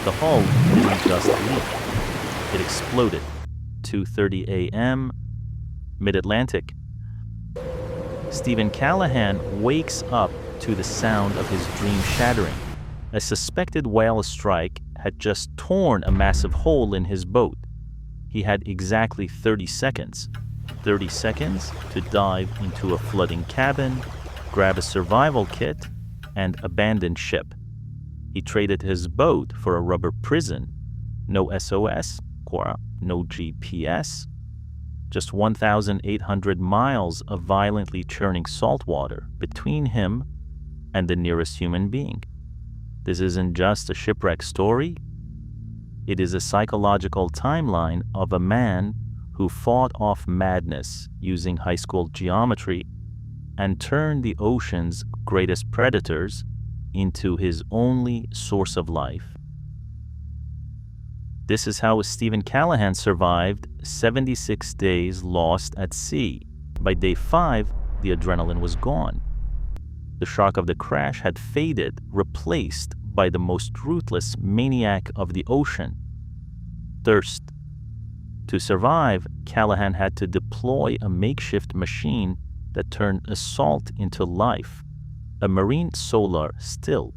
The hull didn't just leak, it exploded. 2:30 a.m., mid-Atlantic. Steven Callahan wakes up to the sound of his dream shattering. A suspected whale strike had just torn a massive hole in his boat. He had exactly 30 seconds. 30 seconds to dive into a flooding cabin, grab a survival kit, and abandon ship. He traded his boat for a rubber prison. No SOS, no GPS. Just 1,800 miles of violently churning salt water between him and the nearest human being. This isn't just a shipwreck story. It is a psychological timeline of a man who fought off madness using high school geometry and turned the ocean's greatest predators into his only source of life. This is how Steven Callahan survived 76 days lost at sea. By day 5, the adrenaline was gone. The shock of the crash had faded, replaced by the most ruthless maniac of the ocean: thirst. To survive, Callahan had to deploy a makeshift machine that turned salt into life, a marine solar still.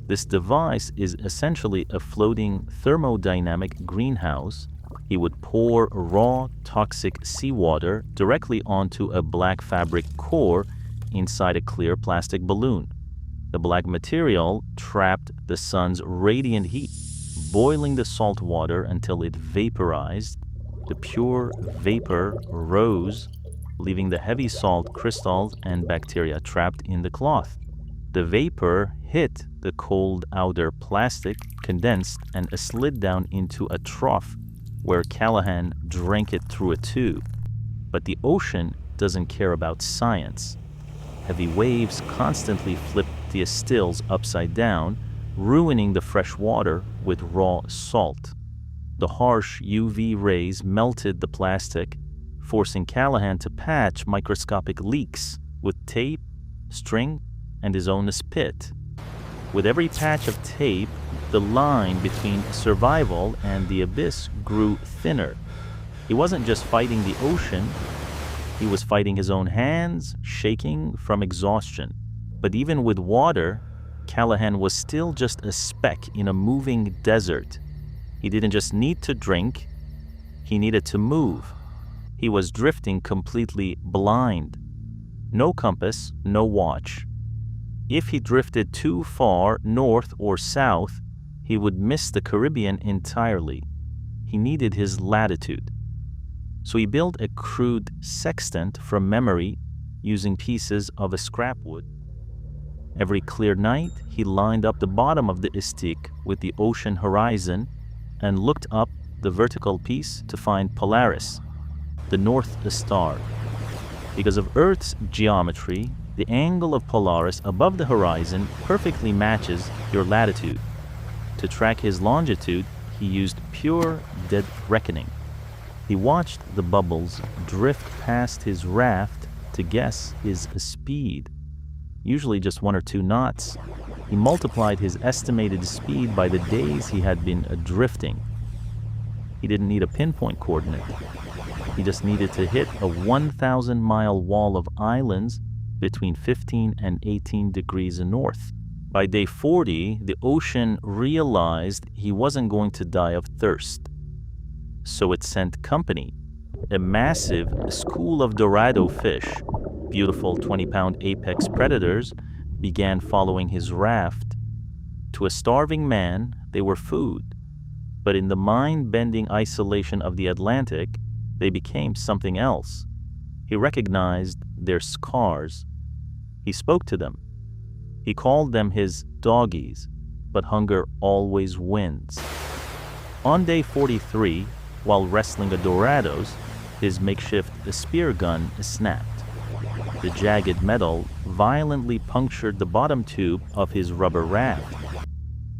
This device is essentially a floating thermodynamic greenhouse. He would pour raw, toxic seawater directly onto a black fabric core inside a clear plastic balloon. The black material trapped the sun's radiant heat, boiling the salt water until it vaporized. The pure vapor rose, leaving the heavy salt crystals and bacteria trapped in the cloth. The vapor hit the cold outer plastic, condensed, and slid down into a trough where Callahan drank it through a tube. But the ocean doesn't care about science. Heavy waves constantly flipped the stills upside down, ruining the fresh water with raw salt. The harsh UV rays melted the plastic, forcing Callahan to patch microscopic leaks with tape, string, and his own spit. With every patch of tape, the line between survival and the abyss grew thinner. He wasn't just fighting the ocean, he was fighting his own hands, shaking from exhaustion. But even with water, Callahan was still just a speck in a moving desert. He didn't just need to drink, he needed to move. He was drifting completely blind. No compass, no watch. If he drifted too far north or south, he would miss the Caribbean entirely. He needed his latitude. So he built a crude sextant from memory using pieces of a scrap wood. Every clear night, he lined up the bottom of the stick with the ocean horizon and looked up the vertical piece to find Polaris, the North Star. Because of Earth's geometry, the angle of Polaris above the horizon perfectly matches your latitude. To track his longitude, he used pure dead reckoning. He watched the bubbles drift past his raft to guess his speed, usually just 1 or 2 knots. He multiplied his estimated speed by the days he had been drifting. He didn't need a pinpoint coordinate. He just needed to hit a 1,000-mile wall of islands between 15 and 18 degrees north. By day 40, the ocean realized he wasn't going to die of thirst. So it sent company. A massive school of Dorado fish, beautiful 20-pound apex predators, began following his raft. To a starving man, they were food. But in the mind-bending isolation of the Atlantic, they became something else. He recognized their scars. He spoke to them. He called them his doggies, but hunger always wins. On day 43, while wrestling a Dorados, his makeshift spear gun snapped. The jagged metal violently punctured the bottom tube of his rubber raft.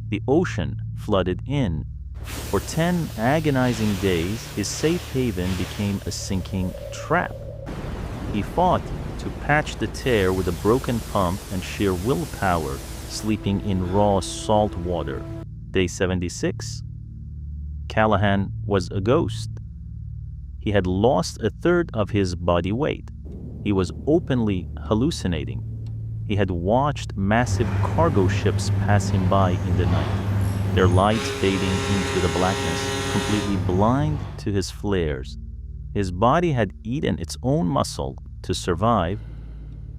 The ocean flooded in. For 10 agonizing days, his safe haven became a sinking trap. He fought to patch the tear with a broken pump and sheer willpower, sleeping in raw salt water. Day 76, Callahan was a ghost. He had lost a third of his body weight. He was openly hallucinating. He had watched massive cargo ships passing by in the night, their lights fading into the blackness, completely blind to his flares. His body had eaten its own muscle to survive.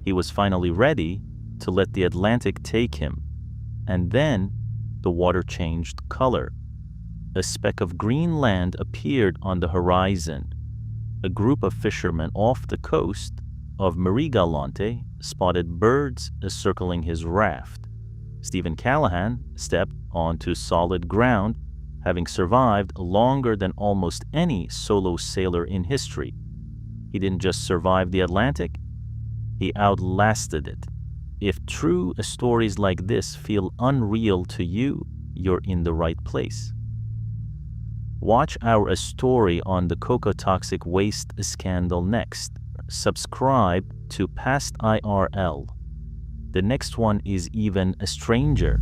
He was finally ready to let the Atlantic take him. And then the water changed color. A speck of green land appeared on the horizon. A group of fishermen off the coast of Marigalante spotted birds circling his raft. Steven Callahan stepped onto solid ground, having survived longer than almost any solo sailor in history. He didn't just survive the Atlantic, he outlasted it. If true stories like this feel unreal to you, you're in the right place. Watch our story on the cocoa-toxic waste scandal next. Subscribe to Past IRL. The next one is even stranger.